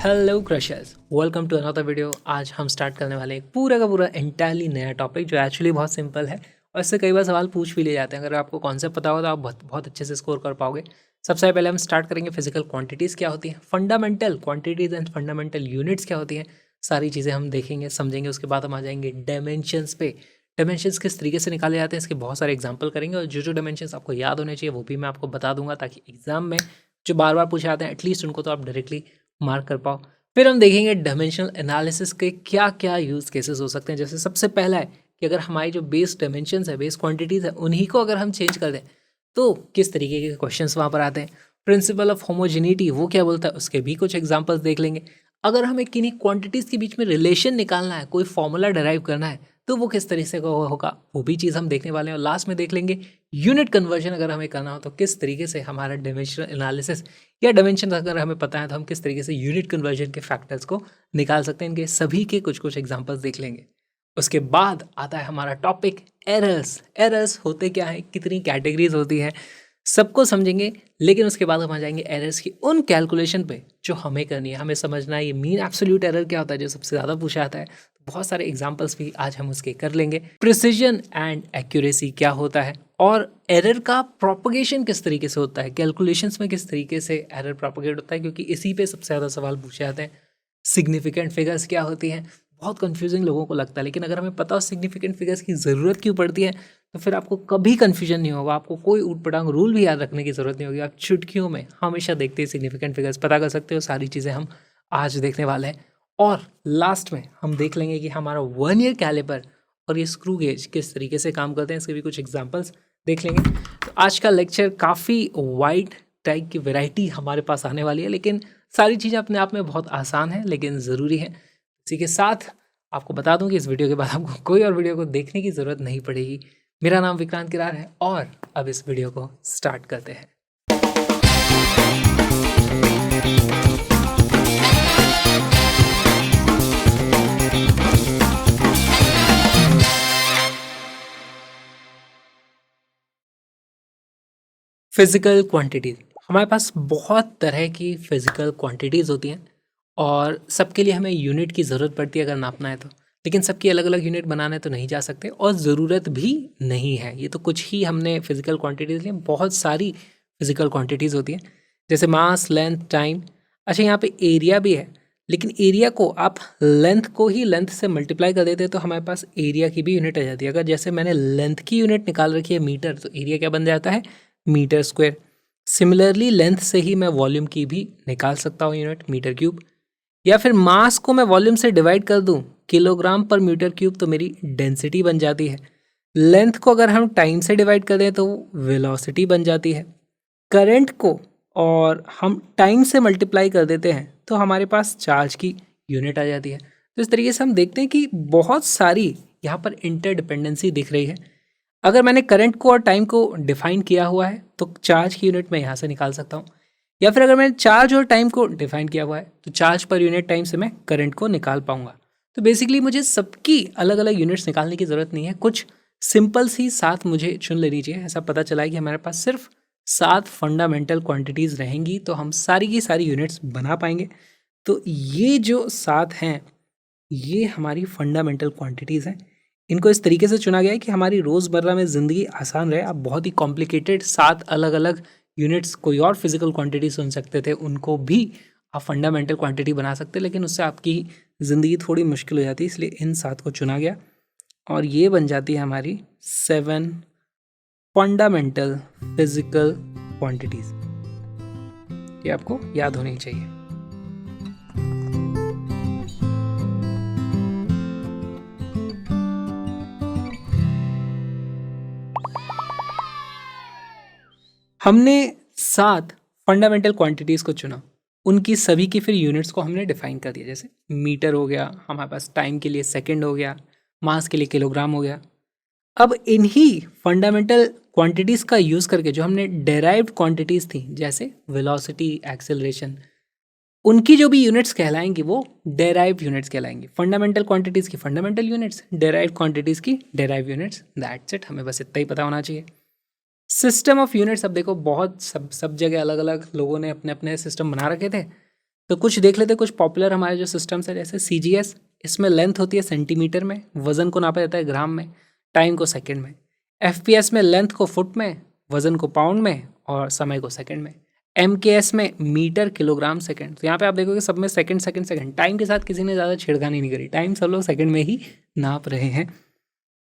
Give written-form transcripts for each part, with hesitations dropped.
Hello crushers, welcome to another video. आज हम start करने वाले एक पूरा का पूरा एंटायरली नया टॉपिक जो एक्चुअली बहुत सिंपल है और इससे कई बार सवाल पूछ भी लिए जाते हैं। अगर आपको कॉन्सेप्ट पता हो तो आप बहुत बहुत अच्छे से स्कोर कर पाओगे। सबसे पहले हम स्टार्ट करेंगे फिजिकल क्वांटिटीज़ क्या होती हैं, fundamental quantities and fundamental units क्या होती हैं, सारी चीज़ें हम देखेंगे समझेंगे। उसके बाद हम आ जाएंगे डायमेंशंस पे। डायमेंशंस किस तरीके से निकाले जाते हैं इसके बहुत सारे एग्जाम्पल करेंगे और जो डायमेंशंस आपको याद होने चाहिए वो भी मैं आपको बता दूंगा, ताकि एग्जाम में जो बार बार पूछे जाते हैं एटलीस्ट उनको तो आप डायरेक्टली मार्क कर पाओ। फिर हम देखेंगे डायमेंशनल एनालिसिस के क्या क्या यूज़ केसेस हो सकते हैं। जैसे सबसे पहला है कि अगर हमारी जो बेस डायमेंशंस है, बेस क्वांटिटीज़ है, उन्हीं को अगर हम चेंज कर दें तो किस तरीके के क्वेश्चंस वहाँ पर आते हैं। प्रिंसिपल ऑफ होमोजेनिटी वो क्या बोलता है, उसके भी कुछ एग्जांपल्स देख लेंगे। अगर हमें किन्हीं क्वांटिटीज़ के बीच में रिलेशन निकालना है, कोई फॉर्मूला डिराइव करना है, तो वो किस तरीके से होगा वो भी चीज़ हम देखने वाले हैं। और लास्ट में देख लेंगे यूनिट कन्वर्जन अगर हमें करना हो तो किस तरीके से हमारा डायमेंशनल एनालिसिस या डायमेंशन अगर हमें पता है तो हम किस तरीके से यूनिट कन्वर्जन के फैक्टर्स को निकाल सकते हैं। इनके सभी के कुछ कुछ एग्जांपल्स देख लेंगे। उसके बाद आता है हमारा टॉपिक एरर्स। एरर्स होते क्या है, कितनी कैटेगरीज होती है, सबको समझेंगे। लेकिन उसके बाद हम आ जाएंगे एरर्स की उन कैलकुलेशन पे जो हमें करनी है। हमें समझना है ये मीन एब्सोल्यूट एरर क्या होता है जो सबसे ज़्यादा पूछा जाता है। बहुत सारे एग्जाम्पल्स भी आज हम उसके कर लेंगे। प्रिसीजन एंड एक्यूरेसी क्या होता है और एरर का प्रोपगेशन किस तरीके से होता है, कैलकुलेशंस में किस तरीके से एरर प्रोपगेट होता है, क्योंकि इसी पे सबसे ज़्यादा सवाल पूछे जाते हैं। सिग्निफिकेंट फिगर्स क्या होती हैं, बहुत कंफ्यूजिंग लोगों को लगता है, लेकिन अगर हमें पता हो सिग्निफिकेंट फिगर्स की ज़रूरत क्यों पड़ती है तो फिर आपको कभी कन्फ्यूजन नहीं होगा। आपको कोई ऊट पटांग रूल भी याद रखने की ज़रूरत नहीं होगी। आप चुटकियों में हमेशा देखते ही सिग्निफिकेंट फिगर्स पता कर सकते हो। सारी चीज़ें हम आज देखने वाले हैं। और लास्ट में हम देख लेंगे कि हमारा 1 ईयर कैलिपर और ये स्क्रू गेज किस तरीके से काम करते हैं, इसके भी कुछ एग्जांपल्स देख लेंगे। तो आज का लेक्चर काफ़ी वाइड टाइप की वैरायटी हमारे पास आने वाली है, लेकिन सारी चीज़ें अपने आप में बहुत आसान है लेकिन ज़रूरी है। इसी के साथ आपको बता दूं कि इस वीडियो के बाद आपको कोई और वीडियो को देखने की ज़रूरत नहीं पड़ेगी। मेरा नाम विक्रांत किरार है और अब इस वीडियो को स्टार्ट करते हैं। फिज़िकल क्वांटिटीज़, हमारे पास बहुत तरह की फ़िज़िकल क्वांटिटीज़ होती हैं और सबके लिए हमें यूनिट की ज़रूरत पड़ती है अगर नापना है तो। लेकिन सबकी अलग अलग यूनिट बनाने तो नहीं जा सकते और ज़रूरत भी नहीं है। ये तो कुछ ही हमने फ़िज़िकल क्वांटिटीज़ ली, बहुत सारी फ़िज़िकल क्वांटिटीज़ होती हैं जैसे मास, लेंथ, टाइम। अच्छा, यहाँ पे एरिया भी है, लेकिन एरिया को आप लेंथ को ही लेंथ से मल्टीप्लाई कर देते हैं तो हमारे पास एरिया की भी यूनिट आ जाती है। अगर जैसे मैंने लेंथ की यूनिट निकाल रखी है मीटर, तो एरिया क्या बन जाता है, मीटर स्क्वायर। सिमिलरली लेंथ से ही मैं वॉल्यूम की भी निकाल सकता हूँ यूनिट, मीटर क्यूब। या फिर मास को मैं वॉल्यूम से डिवाइड कर दूं, किलोग्राम पर मीटर क्यूब, तो मेरी डेंसिटी बन जाती है। लेंथ को अगर हम टाइम से डिवाइड कर दें तो वेलोसिटी बन जाती है। करंट को और हम टाइम से मल्टीप्लाई कर देते हैं तो हमारे पास चार्ज की यूनिट आ जाती है। तो इस तरीके से हम देखते हैं कि बहुत सारी यहाँ पर इंटरडिपेंडेंसी दिख रही है। अगर मैंने करंट को और टाइम को डिफाइन किया हुआ है तो चार्ज की यूनिट मैं यहाँ से निकाल सकता हूँ। या फिर अगर मैंने चार्ज और टाइम को डिफाइन किया हुआ है तो चार्ज पर यूनिट टाइम से मैं करंट को निकाल पाऊंगा। तो बेसिकली मुझे सबकी अलग अलग यूनिट्स निकालने की ज़रूरत नहीं है, कुछ सिंपल सी 7 मुझे चुन लेनी चाहिए। ऐसा पता चला है कि हमारे पास सिर्फ 7 फंडामेंटल क्वांटिटीज़ रहेंगी तो हम सारी की सारी यूनिट्स बना पाएंगे। तो ये जो 7 हैं ये हमारी फंडामेंटल क्वांटिटीज़ हैं। इनको इस तरीके से चुना गया है कि हमारी रोज़मर्रा में ज़िंदगी आसान रहे। आप बहुत ही कॉम्प्लिकेटेड 7 अलग अलग यूनिट्स कोई और फिजिकल क्वांटिटी सुन सकते थे, उनको भी आप फंडामेंटल क्वांटिटी बना सकते, लेकिन उससे आपकी ज़िंदगी थोड़ी मुश्किल हो जाती है, इसलिए इन 7 को चुना गया और ये बन जाती है हमारी 7 फंडामेंटल फिजिकल क्वांटिटीज़। ये आपको याद होनी चाहिए। हमने 7 फंडामेंटल क्वांटिटीज़ को चुना, उनकी सभी की फिर यूनिट्स को हमने डिफाइन कर दिया। जैसे मीटर हो गया, हमारे पास टाइम के लिए सेकंड हो गया, मास के लिए किलोग्राम हो गया। अब इन्हीं फंडामेंटल क्वांटिटीज़ का यूज़ करके जो हमने डेराइव्ड क्वांटिटीज़ थी जैसे वेलोसिटी, एक्सेलरेशन, उनकी जो भी यूनिट्स कहलाएंगी वो डेराइव्ड यूनिट्स कहलाएंगी। फंडामेंटल क्वांटिटीज़ की फंडामेंटल यूनिट्स, डेराइव्ड क्वांटिटीज़ की डेराइव्ड यूनिट्स। दैट्स इट, हमें बस इतना ही पता होना चाहिए। सिस्टम ऑफ यूनिट्स, अब देखो बहुत सब जगह अलग अलग लोगों ने अपने अपने सिस्टम बना रखे थे। तो कुछ देख लेते हैं, कुछ पॉपुलर हमारे जो सिस्टम्स है, जैसे CGS, इसमें लेंथ होती है सेंटीमीटर में, वजन को नापा जाता है ग्राम में, टाइम को सेकंड में। FPS में लेंथ को फुट में, वजन को पाउंड में और समय को सेकंड में। MKS में मीटर किलोग्राम सेकंड। तो यहाँ पे आप देखोगे सब में सेकंड सेकंड सेकंड, टाइम के साथ किसी ने ज़्यादा छेड़खानी नहीं करी, टाइम सब लोग सेकंड में ही नाप रहे हैं।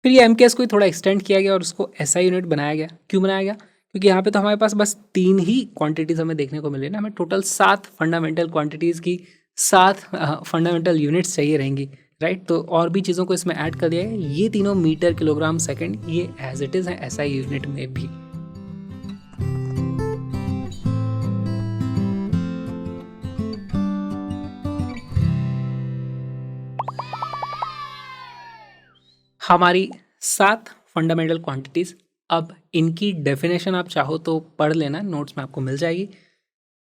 फिर ये MKS को थोड़ा एक्सटेंड किया गया और उसको SI यूनिट बनाया गया। क्यों बनाया गया? क्योंकि यहाँ पे तो हमारे पास बस 3 ही क्वांटिटीज़ हमें देखने को मिले ना, हमें टोटल 7 फंडामेंटल क्वांटिटीज़ की 7 फंडामेंटल यूनिट्स चाहिए रहेंगी, राइट। तो और भी चीज़ों को इसमें ऐड कर दिया है। ये तीनों मीटर किलोग्राम सेकंड ये एज इट इज़ है SI यूनिट में भी। हमारी 7 फंडामेंटल क्वांटिटीज़, अब इनकी डेफिनेशन आप चाहो तो पढ़ लेना, नोट्स में आपको मिल जाएगी।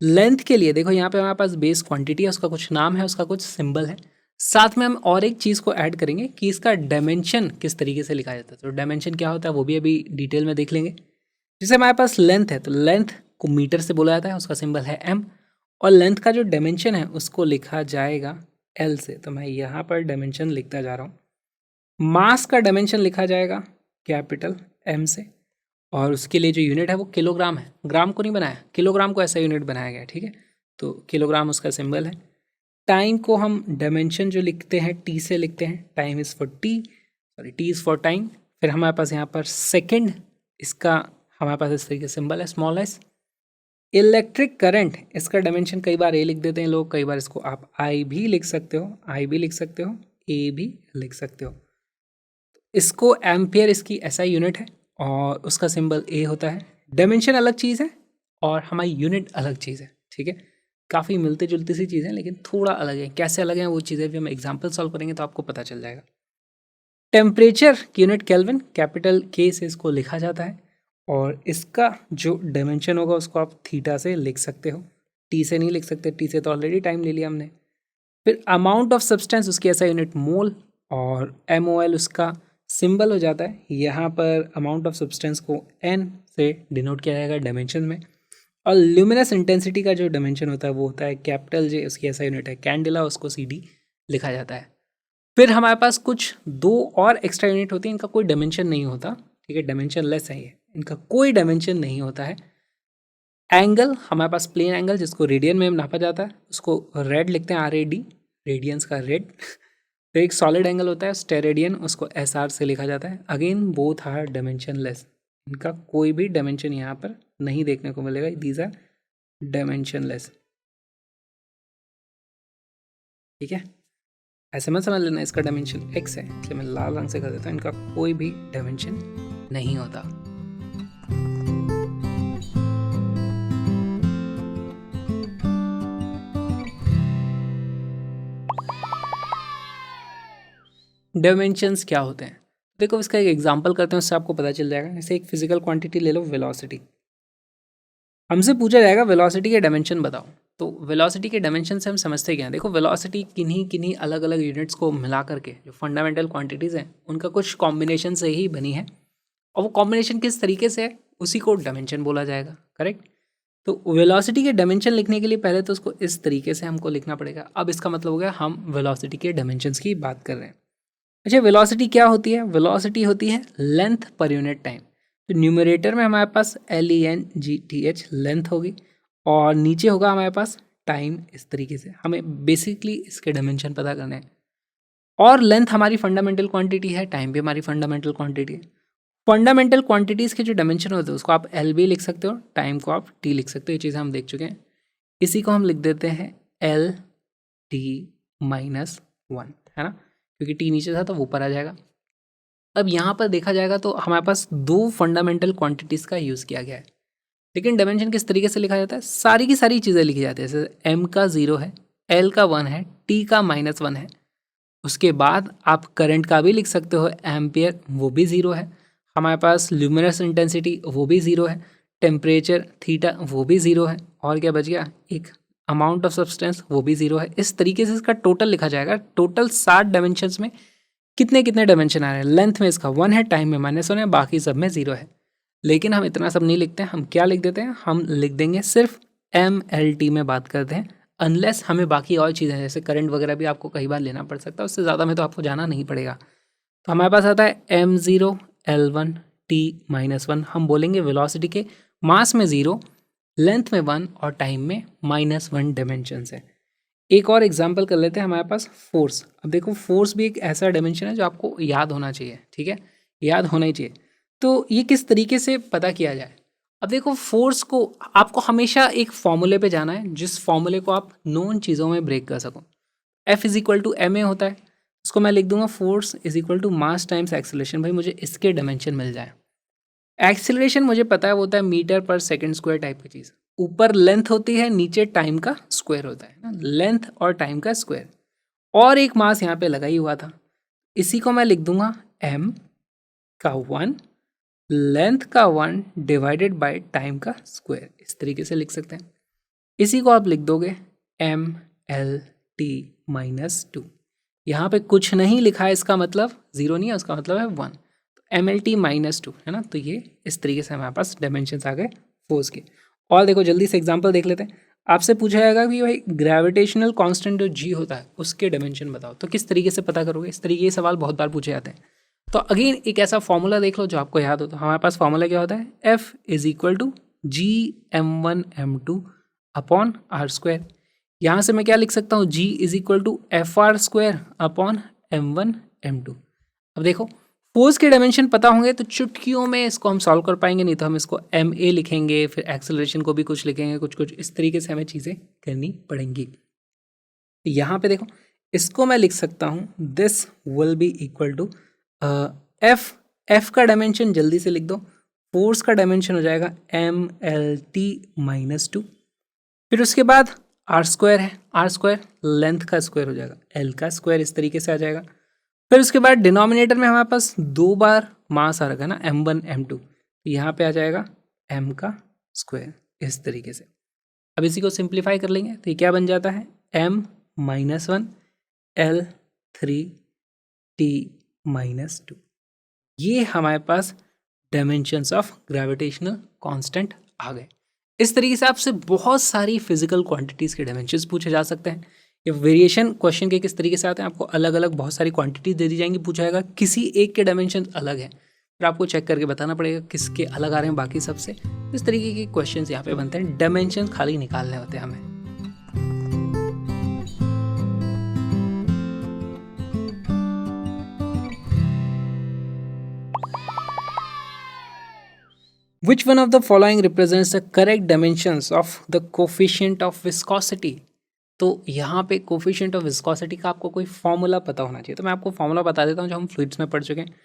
लेंथ के लिए देखो यहाँ पे हमारे पास बेस क्वांटिटी है, उसका कुछ नाम है, उसका कुछ सिंबल है। साथ में हम और एक चीज़ को ऐड करेंगे कि इसका डायमेंशन किस तरीके से लिखा जाता है। तो डायमेंशन क्या होता है वो भी अभी डिटेल में देख लेंगे। जैसे हमारे पास लेंथ है, तो लेंथ को मीटर से बोला जाता है, उसका सिंबल है M, और लेंथ का जो डायमेंशन है उसको लिखा जाएगा L से। तो मैं यहाँ पर डायमेंशन लिखता जा रहा हूँ। मास का डायमेंशन लिखा जाएगा कैपिटल M से, और उसके लिए जो यूनिट है वो किलोग्राम है, ग्राम को नहीं बनाया, किलोग्राम को ऐसा यूनिट बनाया गया, ठीक है। तो किलोग्राम उसका सिंबल है। टाइम को हम डायमेंशन जो लिखते हैं T से लिखते हैं, time is for T, sorry T is for time. फिर हमारे पास यहाँ पर सेकंड, इसका हमारे पास इस तरीके से सिंबल है स्मॉल s। इलेक्ट्रिक करंट, इसका डायमेंशन कई बार A लिख देते हैं लोग, कई बार इसको आप I भी लिख सकते हो, I भी लिख सकते हो, A भी लिख सकते हो। इसको एम्पियर इसकी SI यूनिट है और उसका सिंबल A होता है। डायमेंशन अलग चीज़ है और हमारी यूनिट अलग चीज़ है, ठीक है। काफ़ी मिलते जुलती सी चीज़ें लेकिन थोड़ा अलग है। कैसे अलग हैं वो चीज़ें भी हम एग्जाम्पल सॉल्व करेंगे तो आपको पता चल जाएगा। टेम्परेचर की यूनिट केल्विन, कैपिटल K से इसको लिखा जाता है, और इसका जो डायमेंशन होगा उसको आप थीटा से लिख सकते हो, T से नहीं लिख सकते, T से तो ऑलरेडी टाइम ले लिया हमने। फिर अमाउंट ऑफ सब्सटेंस, उसकी SI यूनिट मोल, और MOL उसका सिंबल हो जाता है। यहाँ पर अमाउंट ऑफ सब्सटेंस को N से डिनोट किया जाएगा डायमेंशन में, और ल्यूमिनस इंटेंसिटी का जो डायमेंशन होता है वो होता है कैपिटल J, उसकी SI यूनिट है कैंडिला, उसको CD लिखा जाता है। फिर हमारे पास कुछ 2 और एक्स्ट्रा यूनिट होती है, इनका कोई डायमेंशन नहीं होता, ठीक है, डायमेंशन लेस है ये, इनका कोई डायमेंशन नहीं होता है। एंगल, हमारे पास प्लेन एंगल जिसको रेडियन में नापा जाता है, उसको रेड लिखते हैं RAD, रेडियंस का रेड। तो एक सॉलिड एंगल होता है स्टेरेडियन, उसको SR से लिखा जाता है। Again both are dimensionless, इनका कोई भी डायमेंशन यहाँ पर नहीं देखने को मिलेगा, दीज आर डायमेंशन लेस, ठीक है। ऐसे मत समझ लेना इसका डायमेंशन X है, इसलिए मैं लाल रंग से कर देता हूँ, इनका कोई भी डायमेंशन नहीं होता। डायमेंशंस क्या होते हैं देखो, इसका एक एग्जांपल करते हैं, उससे आपको पता चल जाएगा। जैसे एक फिजिकल क्वांटिटी ले लो, वेलोसिटी। हमसे पूछा जाएगा वेलोसिटी के डायमेंशन बताओ, तो वेलोसिटी के डायमेंशन से हम समझते क्या हैं। देखो वेलोसिटी किन्हीं किन्हीं अलग अलग यूनिट्स को मिला करके जो फंडामेंटल क्वांटिटीज़ हैं उनका कुछ कॉम्बिनेशन से ही बनी है, और वो कॉम्बिनेशन किस तरीके से है उसी को डायमेंशन बोला जाएगा, करेक्ट। तो वेलोसिटी के डायमेंशन लिखने के लिए पहले तो उसको इस तरीके से हमको लिखना पड़ेगा। अब इसका मतलब हो गया हम वेलोसिटी के डायमेंशंस की बात कर रहे हैं। अच्छा, वेलोसिटी क्या होती है? वेलोसिटी होती है लेंथ पर यूनिट टाइम। तो न्यूमरेटर में हमारे पास LENGTH लेंथ होगी, और नीचे होगा हमारे पास टाइम। इस तरीके से हमें बेसिकली इसके डायमेंशन पता करने हैं। और लेंथ हमारी फंडामेंटल क्वांटिटी है, टाइम भी हमारी फंडामेंटल क्वांटिटी है। फंडामेंटल क्वांटिटीज़ के जो डायमेंशन होते हैं उसको आप L भी लिख सकते हो, टाइम को आप T लिख सकते हो। ये चीज़ें हम देख चुके हैं। इसी को हम लिख देते हैं LT-1, है ना, क्योंकि T नीचे था तो वो ऊपर आ जाएगा। अब यहाँ पर देखा जाएगा तो हमारे पास 2 फंडामेंटल क्वांटिटीज़ का यूज़ किया गया है, लेकिन डायमेंशन किस तरीके से लिखा जाता है? सारी की सारी चीज़ें लिखी जाती है। जैसे M का 0 है, L का 1 है, T का -1 है। उसके बाद आप करंट का भी लिख सकते हो, एम्पियर, वो भी 0 है। हमारे पास ल्यूमिनस इंटेंसिटी वो भी 0 है, टेम्परेचर थीटा वो भी 0 है, और क्या बच गया? एक अमाउंट ऑफ सब्सटेंस वो भी 0 है। इस तरीके से इसका टोटल लिखा जाएगा। टोटल 7 डायमेंशंस में कितने कितने डायमेंशन आ रहे हैं? लेंथ में इसका 1 है, टाइम में -1 है, बाकी सब में 0 है। लेकिन हम इतना सब नहीं लिखते हैं, हम क्या लिख देते हैं? हम लिख देंगे सिर्फ MLT में बात करते हैं, अनलेस हमें बाकी और चीज़ें जैसे करंट वगैरह भी आपको कई बार लेना पड़ सकता है, उससे ज़्यादा में तो आपको जाना नहीं पड़ेगा। तो हमारे पास आता है m0 l1 t-1, हम बोलेंगे वेलोसिटी के मास में 0, लेंथ में 1 और टाइम में -1 डायमेंशन है। एक और एग्जांपल कर लेते हैं, हमारे पास फोर्स। अब देखो फोर्स भी एक ऐसा डायमेंशन है जो आपको याद होना चाहिए, ठीक है, याद होना ही चाहिए। तो ये किस तरीके से पता किया जाए? अब देखो फोर्स को आपको हमेशा एक फॉर्मूले पे जाना है जिस फॉर्मूले को आप नोन चीज़ों में ब्रेक कर सको। F is equal to m a होता है, उसको मैं लिख दूंगा force is equal to mass times acceleration. भाई मुझे इसके डायमेंशन मिल जाए। एक्सेलरेशन मुझे पता है वो होता है मीटर पर सेकंड स्क्वायर टाइप की चीज़। ऊपर लेंथ होती है, नीचे टाइम का स्क्वायर होता है ना, लेंथ और टाइम का स्क्वायर। और एक मास यहाँ पे लगा ही हुआ था, इसी को मैं लिख दूंगा m का 1, लेंथ का 1 डिवाइडेड बाय टाइम का स्क्वायर। इस तरीके से लिख सकते हैं। इसी को आप लिख दोगे m l t -2। यहाँ पे कुछ नहीं लिखा है, इसका मतलब 0 नहीं है, उसका मतलब है 1। तो MLT -2 है ना। तो ये इस तरीके से हमारे पास डायमेंशंस आ गए फोर्स के। और देखो जल्दी से एग्जांपल देख लेते हैं। आपसे पूछा जाएगा कि भाई ग्रेविटेशनल कांस्टेंट जो g होता है उसके डायमेंशन बताओ, तो किस तरीके से पता करोगे? इस तरीके के सवाल बहुत बार पूछे जाते हैं। तो अगेन एक ऐसा फॉर्मूला देख लो जो आपको याद हो। तो हमारे पास फॉर्मूला क्या होता है? F is equal to G m1m2/r²। यहाँ से मैं क्या लिख सकता हूँ? G is equal to FR² अब देखो फोर्स के डायमेंशन पता होंगे तो चुटकियों में इसको हम सॉल्व कर पाएंगे, नहीं तो हम इसको MA लिखेंगे, फिर एक्सेलरेशन को भी कुछ लिखेंगे, कुछ कुछ इस तरीके से हमें चीज़ें करनी पड़ेंगी। यहाँ पे देखो इसको मैं लिख सकता हूँ, this will be equal to F का डायमेंशन जल्दी से लिख दो। फोर्स का डायमेंशन हो जाएगा MLT -2। फिर उसके बाद r² है, r² लेंथ का स्क्वायर हो जाएगा, l का स्क्वायर इस तरीके से आ जाएगा। फिर उसके बाद डिनोमिनेटर में हमारे पास 2 बार मास आ रखा है ना, m1 m2, तो यहाँ पे आ जाएगा m का स्क्वायर इस तरीके से। अब इसी को सिंप्लीफाई कर लेंगे तो ये क्या बन जाता है? m -1 l3 t -2। ये हमारे पास डायमेंशंस ऑफ ग्रेविटेशनल कांस्टेंट आ गए। इस तरीके से आपसे बहुत सारी फिजिकल क्वांटिटीज़ के डायमेंशंस पूछे जा सकते हैं। ये वेरिएशन क्वेश्चन के किस तरीके से आते हैं, आपको अलग अलग बहुत सारी क्वांटिटीज दे दी जाएंगी, पूछा जाएगा किसी एक के डायमेंशन अलग है, फिर आपको चेक करके बताना पड़ेगा किसके अलग आ रहे हैं बाकी सबसे। इस तरीके के क्वेश्चंस यहाँ पे बनते हैं, डायमेंशन खाली निकालने होते हैं हमें। Which one of the following represents the correct dimensions of the coefficient of viscosity? तो यहाँ पे कोफिशिएंट ऑफ विस्कोसिटी का आपको कोई फॉर्मूला पता होना चाहिए। तो मैं आपको फॉर्मूला बता देता हूँ जो हम फ्लूइड्स में पढ़ चुके हैं।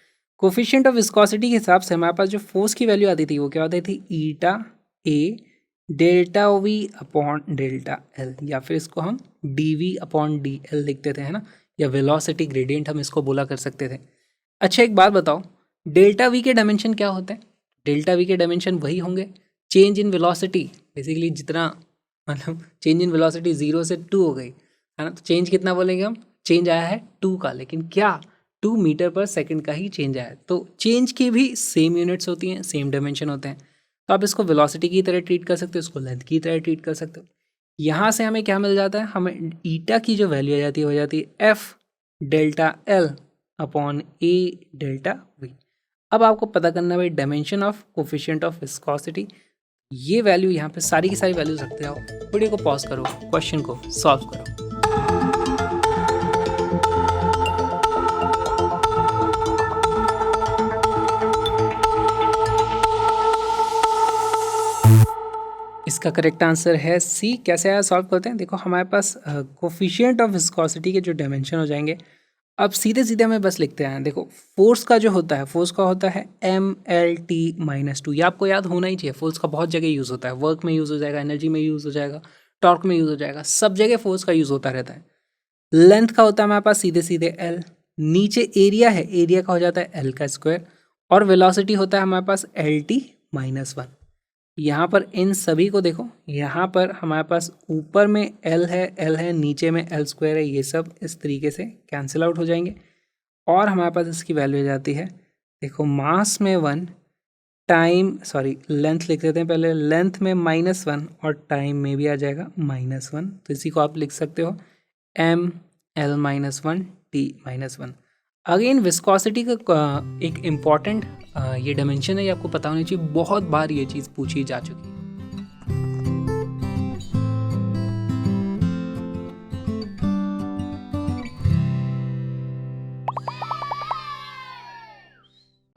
कोफिशिएंट ऑफ विस्कोसिटी के हिसाब से हमारे पास जो फोर्स की वैल्यू आती थी वो क्या होती थी? Eta a delta v upon delta l, या फिर इसको हम d v upon d l लिखते थे, है ना, या वेलोसिटी ग्रेडियंट हम इसको बोला कर सकते थे। अच्छा एक बात बताओ, डेल्टा वी के डायमेंशन क्या होते हैं? डेल्टा वी के डायमेंशन वही होंगे चेंज इन वेलोसिटी, बेसिकली जितना मतलब चेंज इन वेलोसिटी 0 से 2 हो गई है ना, तो चेंज कितना बोलेंगे हम? चेंज आया है 2 का, लेकिन क्या 2 मीटर पर सेकंड का ही चेंज आया है। तो चेंज की भी सेम यूनिट्स होती हैं, सेम डायमेंशन होते हैं। तो आप इसको वेलोसिटी की तरह ट्रीट कर सकते हो, इसको लेंथ की तरह ट्रीट कर सकते हो। यहाँ से हमें क्या मिल जाता है? हमें ईटा की जो वैल्यू आ जाती है हो जाती है F delta L upon A delta we. अब आपको पता करना है भाई dimension of coefficient of viscosity. ये वैल्यू यहाँ पे सारी की सारी वैल्यूज रखते हो। वीडियो को पॉज करो, क्वेश्चन को सॉल्व करो। इसका करेक्ट आंसर है सी। कैसे आया, सॉल्व करते हैं। देखो हमारे पास कोफिशिएंट ऑफ विस्कोसिटी के जो डायमेंशन हो जाएंगे, अब सीधे सीधे हमें बस लिखते हैं। देखो फोर्स का जो होता है, फोर्स का होता है MLT -2। ये आपको याद होना ही चाहिए। फोर्स का बहुत जगह यूज़ होता है, वर्क में यूज़ हो जाएगा, एनर्जी में यूज़ हो जाएगा, टॉर्क में यूज़ हो जाएगा, सब जगह फोर्स का यूज़ होता रहता है। लेंथ का होता है हमारे पास सीधे सीधे L, नीचे एरिया है, एरिया का हो जाता है L का स्क्वायर, और वेलोसिटी होता है हमारे पास LT -1। यहाँ पर इन सभी को देखो, यहाँ पर हमारे पास ऊपर में L है, नीचे में L² है, ये सब इस तरीके से कैंसिल आउट हो जाएंगे। और हमारे पास इसकी वैल्यू हो जाती है, देखो मास में 1, लेंथ लिख देते हैं पहले, लेंथ में -1 और टाइम में भी आ जाएगा -1, तो इसी को आप लिख सकते हो ml-1 t-1। अगेन विस्कोसिटी का एक इम्पॉर्टेंट ये डायमेंशन है, ये आपको पता होनी चाहिए, बहुत बार ये चीज़ पूछी जा चुकी है।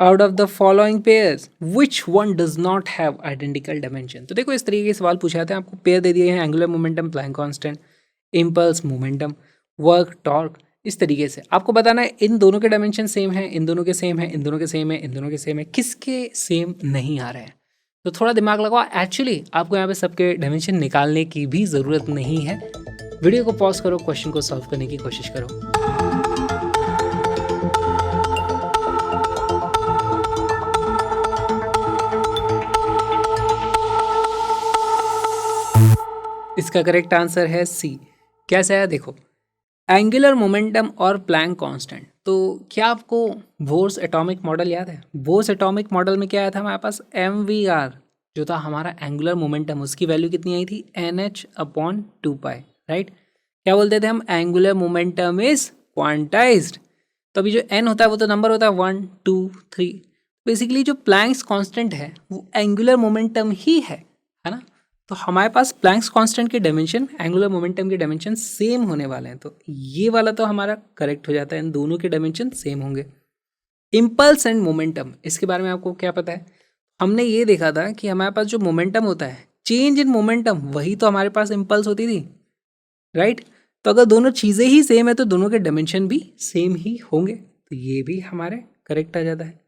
Out of the following pairs which one does not have identical dimension. तो देखो इस तरीके के सवाल पूछे जाते हैं, आपको पेयर दे दिए हैं, angular momentum, Planck constant, impulse, momentum, work, torque. इस तरीके से आपको बताना है इन दोनों के डायमेंशन सेम है, इन दोनों के सेम है, इन दोनों के सेम है, इन दोनों के सेम है, किसके सेम नहीं आ रहे हैं। तो थोड़ा दिमाग लगाओ, एक्चुअली आपको यहाँ पे सबके डायमेंशन निकालने की भी ज़रूरत नहीं है। वीडियो को पॉज करो, क्वेश्चन को सॉल्व करने की कोशिश करो। इसका करेक्ट आंसर है सी। कैसे है देखो, एंगुलर मोमेंटम और प्लैंक कांस्टेंट। तो क्या आपको बोर्स एटॉमिक मॉडल याद है? बोर्स एटॉमिक मॉडल में क्या आया था हमारे पास, mvr जो था हमारा एंगुलर मोमेंटम, उसकी वैल्यू कितनी आई थी, nh/2π, राइट। क्या बोलते थे हम, एंगुलर मोमेंटम इज क्वांटाइज्ड। तो अभी जो n होता है वो तो नंबर होता है 1 2 3। बेसिकली जो प्लैंक्स कांस्टेंट है वो एंगुलर मोमेंटम ही है ना। तो हमारे पास प्लैंक्स कांस्टेंट के डायमेंशन, एंगुलर मोमेंटम के डायमेंशन सेम होने वाले हैं, तो ये वाला तो हमारा करेक्ट हो जाता है, इन दोनों के डायमेंशन सेम होंगे। इम्पल्स एंड मोमेंटम, इसके बारे में आपको क्या पता है? हमने ये देखा था कि हमारे पास जो मोमेंटम होता है, चेंज इन मोमेंटम, वही तो हमारे पास इम्पल्स होती थी, राइट। तो अगर दोनों चीज़ें ही सेम है तो दोनों के डायमेंशन भी सेम ही होंगे, तो ये भी हमारे करेक्ट आ जाता है।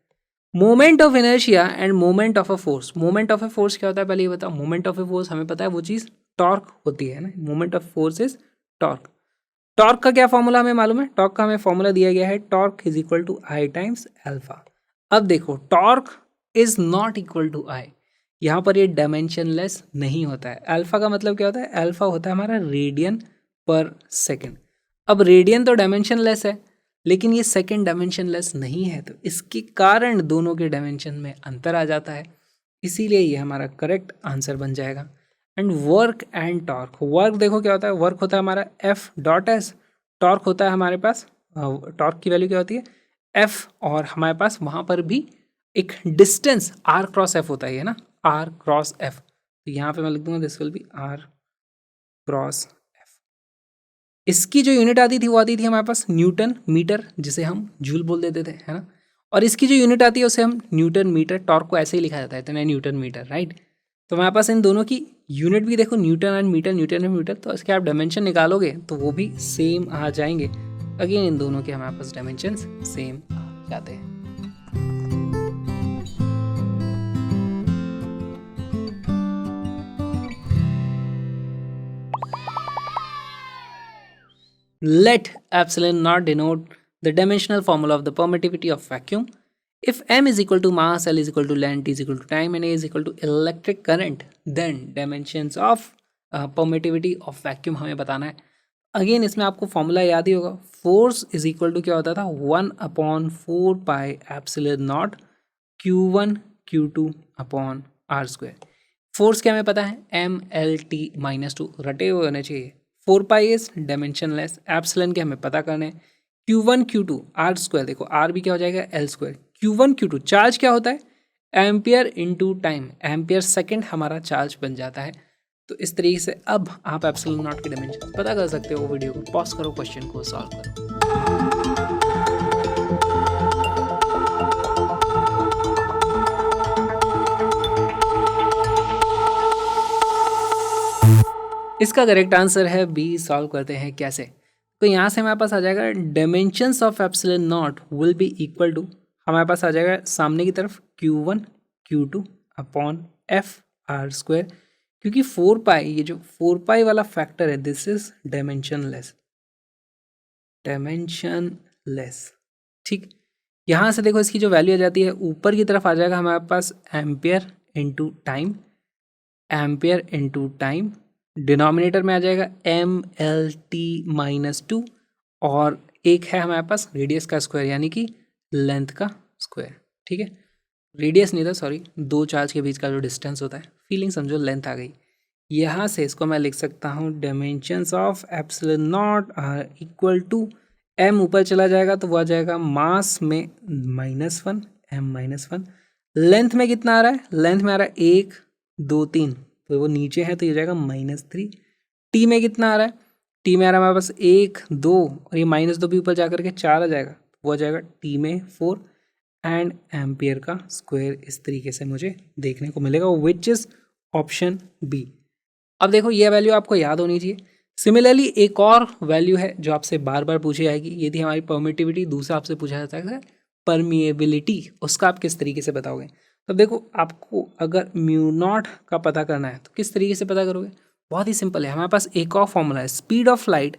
Moment of inertia end moment of a force. Moment of a force क्या होता है पहले ये बताओ। मोमेंट ऑफ अ फोर्स हमें पता है वो चीज़ टॉर्क होती है ना, moment of force is torque. Torque का क्या फॉर्मूला हमें मालूम है? टॉर्क का हमें फॉर्मूला दिया गया है, torque is equal to I times alpha. अब देखो torque is not equal to I, यहाँ पर ये डायमेंशनलेस नहीं होता है। अल्फा का मतलब क्या होता है? अल्फा होता है हमारा रेडियन पर सेकेंड। अब रेडियन तो डायमेंशनलेस है, लेकिन ये सेकेंड डायमेंशनलेस नहीं है, तो इसके कारण दोनों के डायमेंशन में अंतर आ जाता है, इसीलिए ये हमारा करेक्ट आंसर बन जाएगा। And work and torque. Work देखो क्या होता है, वर्क होता है हमारा F.S, टॉर्क होता है हमारे पास, टॉर्क की वैल्यू क्या होती है F, और हमारे पास वहाँ पर भी एक डिस्टेंस R क्रॉस F होता है ना, R क्रॉस F। तो यहाँ पे मैं लिख दूंगा this will B R cross. इसकी जो यूनिट आती थी वो आती थी हमारे पास न्यूटन मीटर, जिसे हम जूल बोल देते थे, है ना। और इसकी जो यूनिट आती है उसे हम न्यूटन मीटर, टॉर्क को ऐसे ही लिखा जाता है, तो न्यूटन मीटर, राइट। तो हमारे पास इन दोनों की यूनिट भी देखो, newton and metre, newton and metre, तो इसके आप डायमेंशन निकालोगे तो वो भी सेम आ जाएंगे। अगेन इन दोनों के हमारे पास डायमेंशन सेम आ जाते हैं। Let epsilon naught denote the dimensional formula of the permittivity of vacuum. If m is equal to mass, L is equal to length, T is equal to time, and A is equal to electric current, then dimensions of permittivity of vacuum हमें बताना है। Again इसमें आपको formula याद ही होगा, force is equal to क्या होता था, 1/4 epsilon not Q1 Q2 upon R square. Force क्या हमें पता है, MLT-2 रटे हुए होने चाहिए। 4 इज डायमेंशनलेस, एप्सिलॉन के हमें पता करने, Q1 Q2 R स्क्वायर, देखो R भी क्या हो जाएगा L square. Q1 Q2 charge क्या होता है, ampere into time, ampere second हमारा चार्ज बन जाता है। तो इस तरीके से अब आप एप्सिलॉन नॉट के डायमेंशन पता कर सकते हो। वीडियो को पॉज करो, क्वेश्चन को सॉल्व करो। इसका करेक्ट आंसर है बी। सॉल्व करते हैं कैसे, तो यहाँ से हमारे पास आ जाएगा dimensions of epsilon naught will be equal to, हमारे पास आ जाएगा सामने की तरफ Q1 Q2 upon F R square, क्योंकि 4 ये जो 4 वाला फैक्टर है दिस इज डायमेंशनलेस, ठीक। यहाँ से देखो इसकी जो वैल्यू आ जाती है ऊपर की तरफ आ जाएगा हमारे पास एम्पियर इनटू टाइम, डिनोमिनेटर में आ जाएगा MLT-2, और एक है हमारे पास रेडियस का स्क्वायर यानी कि लेंथ का स्क्वायर, ठीक है। रेडियस नहीं था, सॉरी, दो चार्ज के बीच का जो डिस्टेंस होता है, फीलिंग समझो लेंथ आ गई। यहाँ से इसको मैं लिख सकता हूँ dimensions of epsilon naught are equal to m, ऊपर चला जाएगा तो वो आ जाएगा मास में -1 m-1। लेंथ में कितना आ रहा है, लेंथ में आ रहा है 1 2 3, तो वो नीचे है तो ये जाएगा -3। टी में कितना आ रहा है, टी में आ रहा है हमारे पास 1 2 और ये -2 भी ऊपर जा करके 4 आ जाएगा, वो आ जाएगा टी में 4 एंड एम्पियर का स्क्वायर। इस तरीके से मुझे देखने को मिलेगा, विच इज ऑप्शन बी। अब देखो ये वैल्यू आपको याद होनी चाहिए। सिमिलरली एक और वैल्यू है जो आपसे बार बार पूछी जाएगी, ये थी हमारी परमिटिविटी। दूसरा आपसे पूछा जाता है परमिएबिलिटी, उसका आप किस तरीके से बताओगे। तो देखो आपको अगर म्यू नॉट का पता करना है तो किस तरीके से पता करोगे, बहुत ही सिंपल है। हमारे पास एक और फॉर्मूला है, speed of light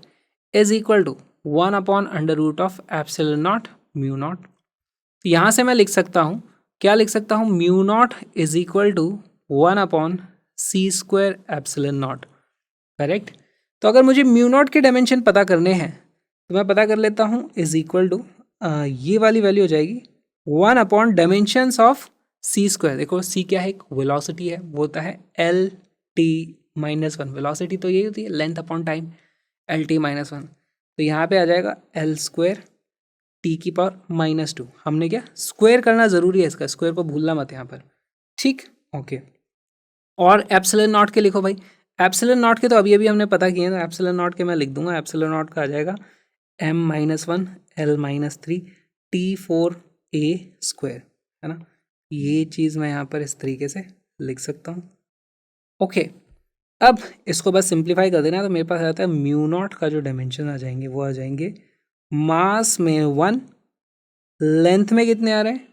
is equal to 1/√ऑफ एप्सिलॉन नॉट म्यू नॉट। तो यहाँ से मैं लिख सकता हूँ, क्या लिख सकता हूँ, mu naught is equal to 1/c² epsilon naught, correct. तो अगर मुझे म्यू नॉट के डायमेंशन पता करने हैं तो मैं पता कर लेता हूँ, इज इक्वल टू ये वाली वैल्यू हो जाएगी 1/डायमेंशंस ऑफ c²। देखो c क्या है, एक वेलोसिटी है, वो होता है LT-1। वेलोसिटी तो यही होती है लेंथ अपॉन टाइम, LT-1। तो यहाँ पे आ जाएगा L² T⁻²। हमने क्या स्क्वायर करना ज़रूरी है, इसका स्क्वायर को भूलना मत यहाँ पर, ठीक, ओके। और एप्सिलॉन नॉट के लिखो भाई, एप्सिलॉन नॉट के तो अभी अभी हमने पता किए, तो एप्सिलॉन नॉट के मैं लिख दूंगा। एप्सिलॉन नॉट का आ जाएगा m-1 L-3 T4a², है ना। ये चीज़ मैं यहाँ पर इस तरीके से लिख सकता हूँ, ओके। अब इसको बस सिंप्लीफाई कर देना, तो मेरे पास आ जाता है म्यू नॉट का जो डायमेंशन आ जाएंगे वो आ जाएंगे मास में 1, लेंथ में कितने आ रहे हैं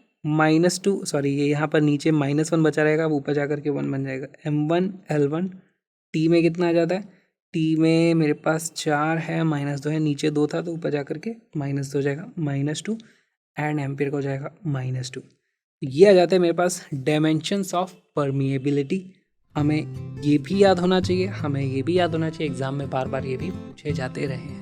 -2, सॉरी ये यहाँ पर नीचे -1 बचा रहेगा, अब ऊपर जा करके 1 बन जाएगा, m1 L1। टी में कितना आ जाता है, टी में मेरे पास 4 है, -2 है, नीचे 2 था तो ऊपर जा करके -2 हो जाएगा, -2 एंड एम्पियर का हो जाएगा -2। ये आ जाते हैं मेरे पास डायमेंशंस ऑफ परमिएबिलिटी। हमें ये भी याद होना चाहिए, हमें ये भी याद होना चाहिए, एग्जाम में बार बार ये भी पूछे जाते रहे हैं।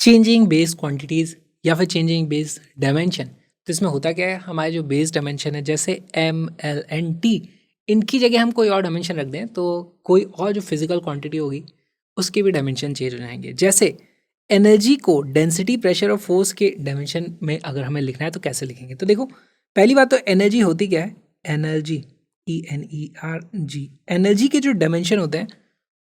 चेंजिंग बेस क्वांटिटीज़ या फिर चेंजिंग बेस डायमेंशन, तो इसमें होता क्या है, हमारे जो बेस डायमेंशन है जैसे m l n t, इनकी जगह हम कोई और डायमेंशन रख दें तो कोई और जो फिजिकल क्वांटिटी होगी उसके भी डायमेंशन चेंज हो जाएंगे। जैसे एनर्जी को डेंसिटी, प्रेशर और फोर्स के डायमेंशन में अगर हमें लिखना है तो कैसे लिखेंगे। तो देखो पहली बात तो एनर्जी होती क्या है, एनर्जी ENERG, एनर्जी के जो डायमेंशन होते हैं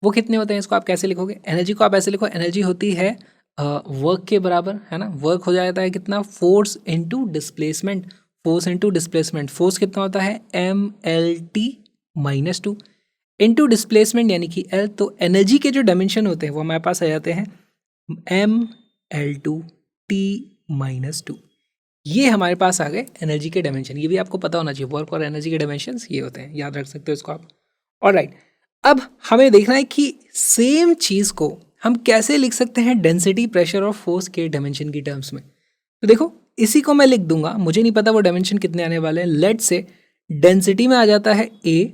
वो कितने होते हैं, इसको आप कैसे लिखोगे। एनर्जी को आप ऐसे लिखो, एनर्जी होती है वर्क के बराबर, है ना। वर्क हो जाता है कितना, force into displacement, force into displacement. Force कितना होता है MLT-2 इनटू डिस्प्लेसमेंट यानी कि L। तो एनर्जी के जो डायमेंशन होते हैं वो हमारे पास आ जाते हैं ML2T-2। ये हमारे पास आ गए एनर्जी के डायमेंशन। ये भी आपको पता होना चाहिए, वर्क और एनर्जी के डायमेंशंस ये होते हैं, याद रख सकते हो इसको आप। ऑलराइट, अब हमें देखना है कि सेम चीज़ को हम कैसे लिख सकते हैं डेंसिटी, प्रेशर और फोर्स के डायमेंशन की टर्म्स में। तो देखो इसी को मैं लिख दूंगा, मुझे नहीं पता वो डायमेंशन कितने आने वाले हैं। लेट से डेंसिटी में आ जाता है A,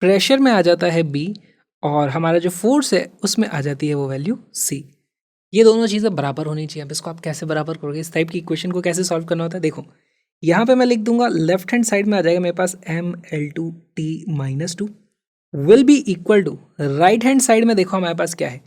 प्रेशर में आ जाता है B और हमारा जो फोर्स है उसमें आ जाती है वो वैल्यू C। ये दोनों चीज़ें बराबर होनी चाहिए। अब इसको आप कैसे बराबर करोगे, इस टाइप की इक्वेशन को कैसे सॉल्व करना होता है। देखो यहाँ पे मैं लिख दूंगा, लेफ्ट हैंड साइड में आ जाएगा मेरे पास ML2T-2 will be equal to, right hand side में देखो हमारे पास क्या है,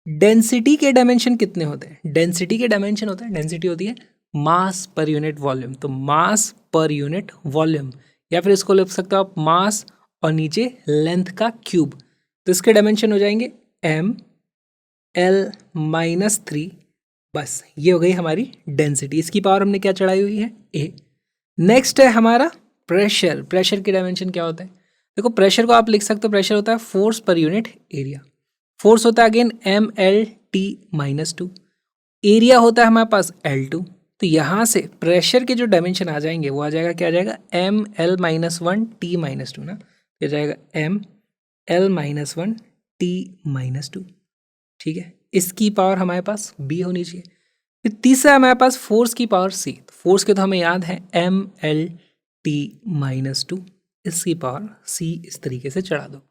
डेंसिटी के डायमेंशन कितने होते हैं। डेंसिटी के डायमेंशन होते हैं, डेंसिटी होती है मास पर यूनिट वॉल्यूम। तो मास पर यूनिट वॉल्यूम, या फिर इसको लिख सकते हो आप मास और नीचे लेंथ का क्यूब। तो इसके डायमेंशन हो जाएंगे ML-3। बस ये हो गई हमारी डेंसिटी, इसकी पावर हमने क्या चढ़ाई हुई है, A। नेक्स्ट है हमारा प्रेशर। प्रेशर के डायमेंशन क्या होता है, देखो प्रेशर को आप लिख सकते हो, प्रेशर होता है force per unit area. Force होता है अगेन MLT-2, एरिया होता है हमारे पास L2। तो यहाँ से प्रेशर के जो डायमेंशन आ जाएंगे वो आ जाएगा, क्या आ जाएगा, ML-1T-2 ना, ये जाएगा ML-1T-2, ठीक है। इसकी पावर हमारे पास B होनी चाहिए। फिर तीसरा हमारे पास फोर्स की पावर C। फोर्स के तो हमें याद है MLT-2, इसकी पावर C इस तरीके से चढ़ा दो।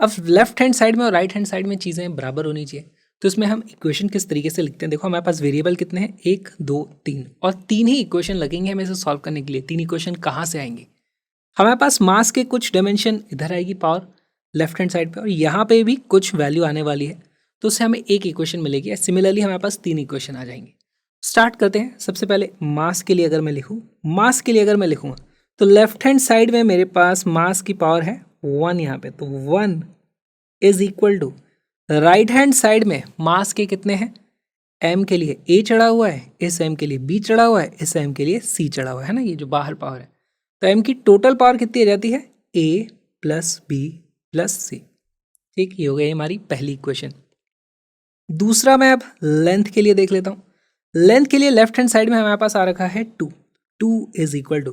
अब लेफ्ट हैंड साइड में और राइट हैंड साइड में चीज़ें बराबर होनी चाहिए, तो इसमें हम इक्वेशन किस तरीके से लिखते हैं। देखो हमारे पास वेरिएबल कितने हैं, 1 2 3, और 3 ही इक्वेशन लगेंगे हमें इसे सॉल्व करने के लिए। 3 इक्वेशन कहाँ से आएंगे, हमारे पास मास के कुछ डायमेंशन इधर आएगी पावर लेफ्ट हैंड साइड पे, और यहाँ पे भी कुछ वैल्यू आने वाली है, तो उससे हमें एक इक्वेशन मिलेगी। सिमिलरली हमारे पास 3 इक्वेशन आ जाएंगे। स्टार्ट करते हैं। सबसे पहले मास के लिए अगर मैं लिखूँ तो लेफ्ट हैंड साइड में मेरे पास मास की पावर है 1 यहाँ पे, तो 1 is equal to right hand side में मास के कितने हैं, m के लिए a चढ़ा हुआ है, इस m के लिए b चढ़ा हुआ है, इस m के लिए c चढ़ा हुआ है ना, ये जो बाहर पावर है। तो m की टोटल पावर कितनी आ जाती है, a plus b plus c। ठीक, ये हो गई हमारी पहली इक्वेशन। दूसरा मैं अब लेंथ के लिए देख लेता हूँ। लेंथ के लिए लेफ्ट हैंड साइड में हमारे पास आ रखा है 2 is equal to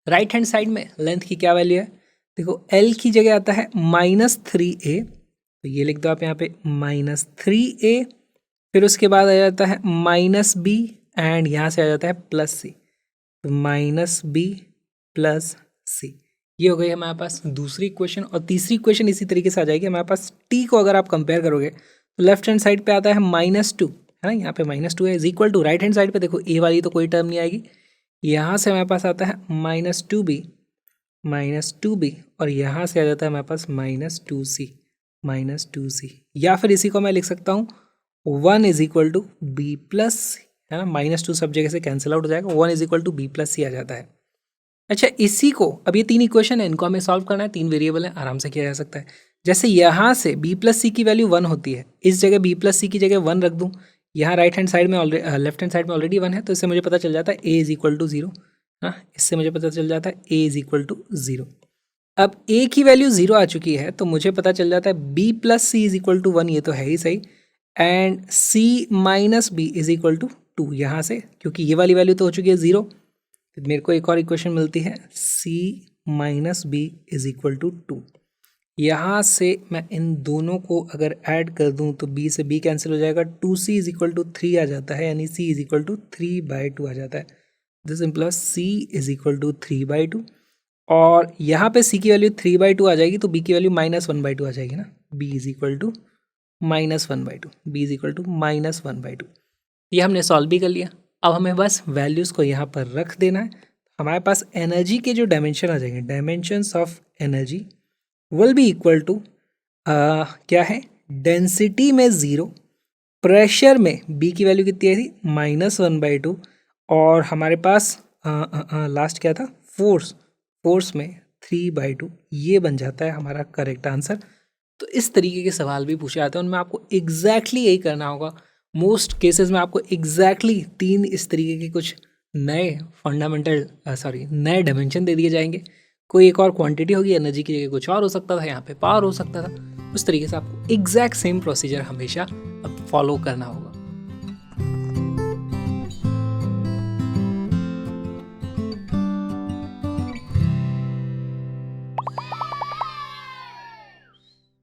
right hand side में लेंथ की क्या वैल्यू है, देखो l की जगह आता है -3a, तो ये लिख दो आप यहाँ पे -3a, फिर उसके बाद आ जाता है -b एंड यहाँ से आ जाता है +c, तो -b + c। ये हो गई हमारे पास दूसरी इक्वेशन। और तीसरी इक्वेशन इसी तरीके से आ जाएगी। हमारे पास t को अगर आप कंपेयर करोगे तो लेफ्ट हैंड साइड पे आता है -2, है ना, यहाँ पे -2 है, is equal to right hand side पे देखो a वाली तो कोई टर्म नहीं आएगी, यहाँ से हमारे पास आता है -2b, और यहाँ से आ जाता है हमारे पास -2c, या फिर इसी को मैं लिख सकता हूँ 1 is equal to b plus, है ना, -2 सब जगह से कैंसिल आउट हो जाएगा, 1 is equal to b plus c आ जाता है। अच्छा, इसी को अब ये 3 इक्वेशन है, इनको हमें सॉल्व करना है, 3 वेरिएबल है, आराम से किया जा सकता है। जैसे यहाँ से b प्लस सी की वैल्यू 1 होती है, इस जगह b प्लस सी की जगह 1 रख दूँ, यहाँ राइट हैंड साइड में लेफ्ट हैंड साइड में ऑलरेडी 1 है, तो इससे मुझे पता चल जाता है a इज इक्वल टू 0, हाँ, इससे मुझे पता चल जाता है a इज इक्वल टू 0। अब a की वैल्यू 0 आ चुकी है, तो मुझे पता चल जाता है b plus c is equal to 1, ये तो है ही सही, and c minus b is equal to 2, यहाँ से क्योंकि ये वाली वैल्यू तो हो चुकी है 0, तो मेरे को एक और इक्वेशन मिलती है c minus b is equal to 2। यहाँ से मैं इन दोनों को अगर ऐड कर दूँ तो b से b कैंसिल हो जाएगा, 2c इज इक्वल टू 3 आ जाता है, यानी c इज इक्वल टू 3/2 आ जाता है। This implies c is equal to 3/2, और यहाँ पे c की वैल्यू 3/2 आ जाएगी, तो b की वैल्यू -1/2 आ जाएगी ना, b is equal to -1/2, b is equal to -1/2। ये हमने सॉल्व भी कर लिया। अब हमें बस वैल्यूज़ को यहाँ पर रख देना है। हमारे पास एनर्जी के जो डायमेंशन आ जाएंगे, dimensions of energy will be equal to क्या है, डेंसिटी में 0, प्रेशर में b की वैल्यू कितनी आई थी -1/2, और हमारे पास लास्ट क्या था, फोर्स में 3/2, ये बन जाता है हमारा करेक्ट आंसर। तो इस तरीके के सवाल भी पूछे जाते हैं, उनमें आपको एग्जैक्टली यही करना होगा। मोस्ट केसेस में आपको एग्जैक्टली 3 इस तरीके के कुछ नए नए डायमेंशन दे दिए जाएंगे। कोई एक और क्वांटिटी होगी, एनर्जी की जगह कुछ और हो सकता था, यहाँ पे पावर हो सकता था। उस तरीके से आपको एग्जैक्ट सेम प्रोसीजर हमेशा फॉलो करना होगा।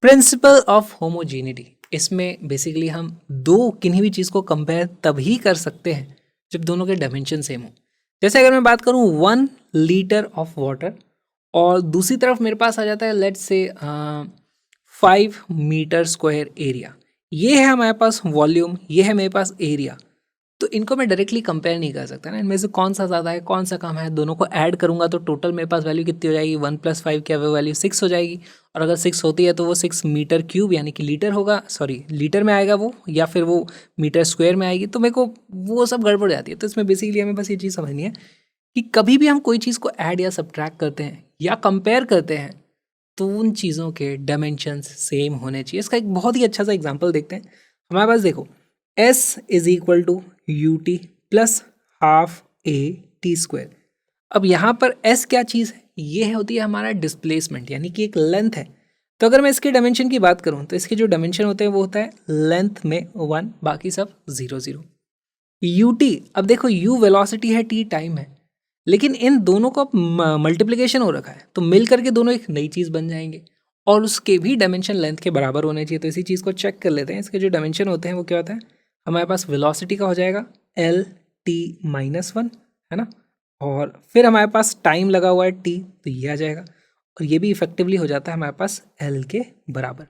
प्रिंसिपल ऑफ होमोजीनिटी, इसमें बेसिकली हम दो किन्हीं भी चीज़ को कंपेयर तभी कर सकते हैं जब दोनों के डायमेंशन सेम हो। जैसे अगर मैं बात करूँ 1 लीटर ऑफ वाटर, और दूसरी तरफ मेरे पास आ जाता है let's say 5 metre square area, ये है हमारे पास वॉल्यूम, ये है मेरे पास एरिया, तो इनको मैं डायरेक्टली कंपेयर नहीं कर सकता ना, इनमें से कौन सा ज़्यादा है कौन सा कम है। दोनों को ऐड करूंगा तो टोटल मेरे पास वैल्यू कितनी हो जाएगी, 1 + 5 क्या वो वैल्यू 6 हो जाएगी, और अगर 6 होती है तो वो 6 मीटर क्यूब यानी कि लीटर होगा, सॉरी लीटर में आएगा वो, या फिर वो मीटर स्क्वायर में आएगी, तो मेरे को वो सब गड़बड़ जाती है। तो इसमें बेसिकली हमें बस ये चीज़ समझनी है कि कभी भी हम कोई चीज़ को ऐड या सब्ट्रैक्ट करते हैं या कंपेयर करते हैं तो उन चीज़ों के डायमेंशंस सेम होने चाहिए। इसका एक बहुत ही अच्छा सा एग्जांपल देखते हैं। हमारे पास देखो S is equal to ut plus half a t square. अब यहाँ पर S क्या चीज़ है, ये होती है हमारा डिस्प्लेसमेंट, यानी कि एक लेंथ है। तो अगर मैं इसके डायमेंशन की बात करूँ तो इसके जो डायमेंशन होते हैं वो होता है लेंथ में 1, बाकी सब 0 0। ut, अब देखो u वेलोसिटी है, t टाइम है, लेकिन इन दोनों को मल्टीप्लिकेशन हो रखा है, तो मिल करके दोनों एक नई चीज़ बन जाएंगे, और उसके भी डायमेंशन लेंथ के बराबर होने चाहिए। तो इसी चीज़ को चेक कर लेते हैं। इसके जो डायमेंशन होते हैं वो क्या होता है, हमारे पास वेलोसिटी का हो जाएगा L t-1, है ना, और फिर हमारे पास टाइम लगा हुआ है t, तो ये आ जाएगा, और ये भी इफेक्टिवली हो जाता है हमारे पास L के बराबर।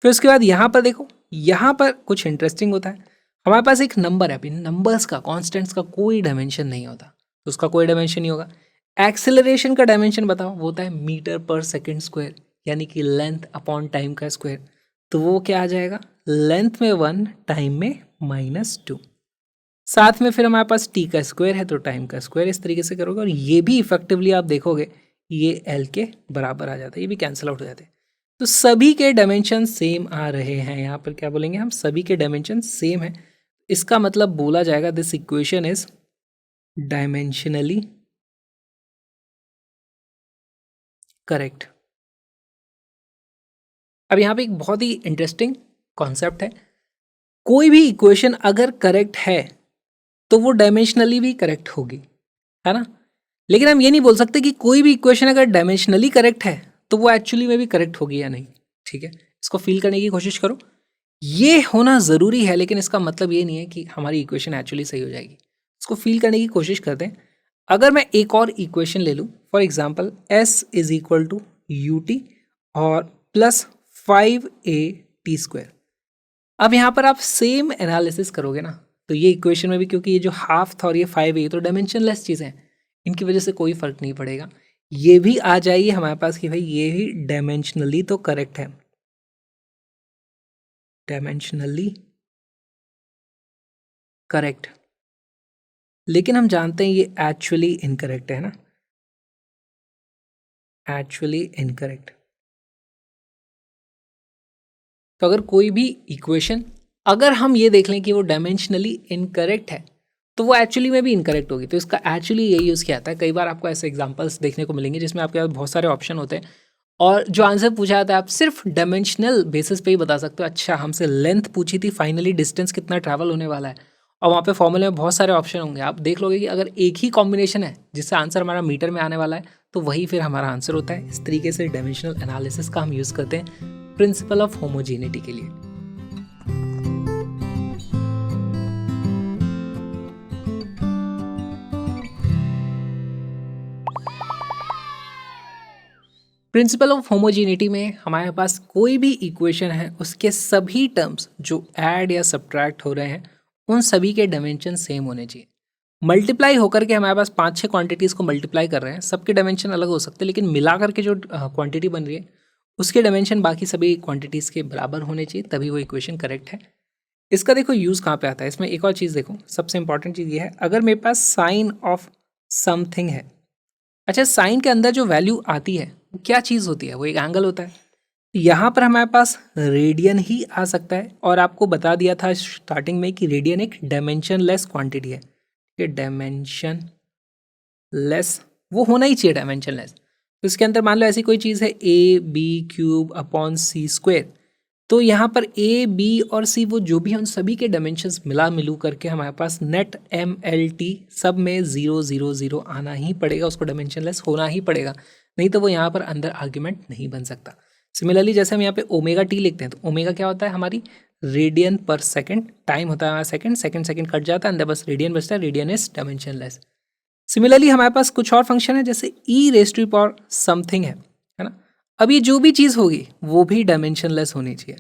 फिर उसके बाद यहाँ पर देखो, यहाँ पर कुछ इंटरेस्टिंग होता है। हमारे पास एक नंबर है, अभी नंबर्स का, कॉन्स्टेंट्स का कोई डायमेंशन नहीं होता, तो उसका कोई डायमेंशन नहीं होगा। एक्सेलरेशन का डायमेंशन बताओ, वो होता है मीटर पर सेकेंड स्क्वायर, यानी कि लेंथ अपॉन टाइम का स्क्वायर। तो वो क्या आ जाएगा, लेंथ में 1, टाइम में -2। साथ में फिर हमारे पास t का स्क्वायर है तो टाइम का स्क्वायर, इस तरीके से करोगे और ये भी इफेक्टिवली आप देखोगे ये L के बराबर आ जाता है, ये भी कैंसिल आउट हो जाते हैं। तो सभी के डायमेंशन सेम आ रहे हैं, यहाँ पर क्या बोलेंगे हम, सभी के डायमेंशन सेम है। इसका मतलब बोला जाएगा this equation is dimensionally correct. अब यहाँ पे एक बहुत ही इंटरेस्टिंग कॉन्सेप्ट है, कोई भी इक्वेशन अगर करेक्ट है तो वो डायमेंशनली भी करेक्ट होगी, है ना। लेकिन हम ये नहीं बोल सकते कि कोई भी इक्वेशन अगर डायमेंशनली करेक्ट है तो वो एक्चुअली में भी करेक्ट होगी या नहीं। ठीक है, इसको फील करने की कोशिश करो, ये होना ज़रूरी है, लेकिन इसका मतलब ये नहीं है कि हमारी इक्वेशन एक्चुअली सही हो जाएगी। इसको फील करने की कोशिश करते हैं। अगर मैं एक और इक्वेशन ले लूँ, for example s is equal to u t और प्लस 5a t²। अब यहाँ पर आप सेम एनालिसिस करोगे ना, तो ये इक्वेशन में भी, क्योंकि ये जो हाफ था और ये 5a तो डायमेंशनलेस चीज़ें हैं, इनकी वजह से कोई फ़र्क नहीं पड़ेगा। ये भी आ जाइए हमारे पास कि भाई ये भी डायमेंशनली तो करेक्ट है, डायमेंशनली करेक्ट, लेकिन हम जानते हैं ये एक्चुअली इनकरेक्ट है ना, एक्चुअली इनकरेक्ट। तो अगर कोई भी इक्वेशन, अगर हम ये देख लें कि वो डायमेंशनली इनकरेक्ट है तो वो एक्चुअली में भी इनकरेक्ट होगी। तो इसका एक्चुअली यही यूज़ किया जाता है। कई बार आपको ऐसे एग्जांपल्स देखने को मिलेंगे जिसमें आपके पास बहुत सारे ऑप्शन होते हैं और जो आंसर पूछा जाता है आप सिर्फ डायमेंशनल बेसिस पे ही बता सकते हो। अच्छा, हमसे लेंथ पूछी थी, फाइनली डिस्टेंस कितना ट्रैवल होने वाला है, और वहाँ पे फॉर्मूले में बहुत सारे ऑप्शन होंगे। आप देख लोगे कि अगर एक ही कॉम्बिनेशन है जिससे आंसर हमारा मीटर में आने वाला है तो वही फिर हमारा आंसर होता है। इस तरीके से डायमेंशनल एनालिसिस का हम यूज़ करते हैं प्रिंसिपल ऑफ होमोजेनिटी के लिए। प्रिंसिपल ऑफ होमोजेनिटी में हमारे पास कोई भी इक्वेशन है, उसके सभी टर्म्स जो ऐड या सब्ट्रैक्ट हो रहे हैं उन सभी के डायमेंशन सेम होने चाहिए। मल्टीप्लाई होकर के हमारे पास 5-6 क्वांटिटीज़ को मल्टीप्लाई कर रहे हैं, सबके डायमेंशन अलग हो सकते हैं, लेकिन मिला करके जो क्वांटिटी बन रही है उसके डायमेंशन बाकी सभी क्वांटिटीज़ के बराबर होने चाहिए, तभी वो इक्वेशन करेक्ट है। इसका देखो यूज़ कहाँ पे आता है। इसमें एक और चीज़ देखो, सबसे इंपॉर्टेंट चीज़ ये है, अगर मेरे पास साइन ऑफ समथिंग है, अच्छा साइन के अंदर जो वैल्यू आती है वो क्या चीज़ होती है, वो एक एंगल होता है। यहाँ पर हमारे पास रेडियन ही आ सकता है, और आपको बता दिया था स्टार्टिंग में कि रेडियन एक डायमेंशन लेस क्वांटिटी है। ये डायमेंशन लेस वो होना ही चाहिए, डायमेंशन लेस। तो इसके अंदर मान लो ऐसी कोई चीज़ है ab³ / तो यहाँ पर a, b और c वो जो भी हैं उन सभी के डायमेंशंस मिलू करके हमारे पास नेट MLT सब में 0 0 0 आना ही पड़ेगा, उसको डायमेंशनलेस होना ही पड़ेगा, नहीं तो वो यहाँ पर अंदर आर्ग्यूमेंट नहीं बन सकता। सिमिलरली जैसे हम यहाँ पे ओमेगा टी लिखते हैं, तो ओमेगा क्या होता है, हमारी रेडियन पर सेकेंड, टाइम होता है हमारा सेकेंड, सेकेंड कट जाता है, अंदर बस रेडियन बचता है, रेडियन इज डायमेंशनलेस। सिमिलरली हमारे पास कुछ और फंक्शन है, जैसे e⁻⁴ समथिंग है ना। अब ये जो भी चीज़ होगी वो भी डायमेंशनलेस होनी चाहिए।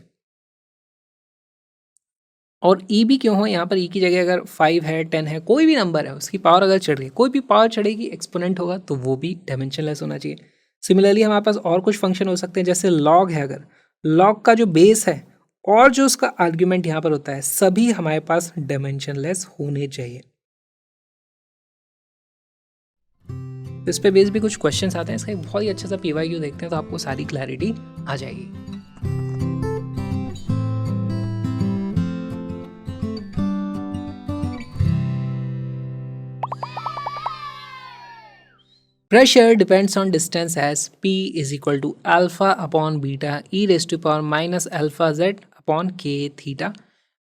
और ई भी क्यों हो, यहाँ पर ई की जगह अगर 5 है, 10 है, कोई भी नंबर है, उसकी पावर अगर चढ़ रही है, कोई भी पावर चढ़ेगी, एक्सपोनेंट होगा, तो वो भी डायमेंशनलेस होना चाहिए। सिमिलरली हमारे पास और कुछ फंक्शन हो सकते हैं, जैसे लॉग है, अगर लॉग का जो बेस है और जो उसका आर्ग्यूमेंट यहाँ पर होता है, सभी हमारे पास डायमेंशनलेस होने चाहिए। तो इस पे बेस भी कुछ क्वेश्चंस आते हैं, इसका एक बहुत ही अच्छा सा PYQ देखते हैं तो आपको सारी क्लैरिटी आ जाएगी। Pressure depends on distance as P is equal to alpha upon beta e⁻⁻ alpha z upon k theta,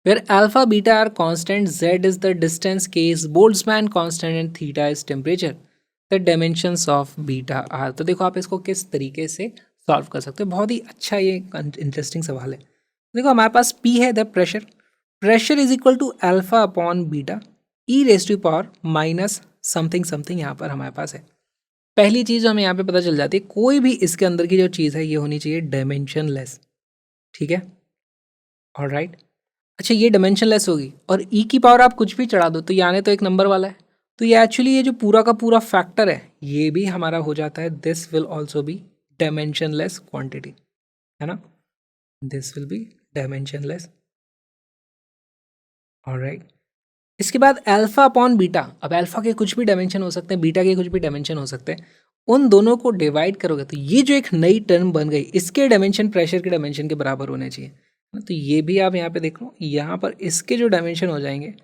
where alpha beta are constant, z is the distance, k is Boltzmann constant and theta is temperature. The dimensions of beta are। तो देखो आप इसको किस तरीके से solve कर सकते हो, बहुत ही अच्छा ये इंटरेस्टिंग सवाल है। देखो हमारे पास P है the pressure is equal to alpha upon beta e⁻⁻ something something यहाँ पर हमारे पास है। पहली चीज़ हमें यहाँ पे पता चल जाती है, कोई भी इसके अंदर की जो चीज़ है ये होनी चाहिए डायमेंशनलेस, ठीक है, ऑलराइट। अच्छा, ये डायमेंशनलेस होगी और ई की पावर आप कुछ भी चढ़ा दो तो ये आने तो एक नंबर वाला है, तो ये एक्चुअली ये जो पूरा का पूरा फैक्टर है ये भी हमारा हो जाता है this will also be dimensionless quantity, है ना, this will B dimensionless, alright. इसके बाद अल्फा अपॉन बीटा, अब अल्फा के कुछ भी डायमेंशन हो सकते हैं, बीटा के कुछ भी डायमेंशन हो सकते हैं, उन दोनों को डिवाइड करोगे तो ये जो एक नई टर्म बन गई इसके डायमेंशन प्रेशर के डायमेंशन के बराबर होने चाहिए, तो ये भी आप यहाँ पे देख लो, यहाँ पर इसके जो डायमेंशन हो जाएंगे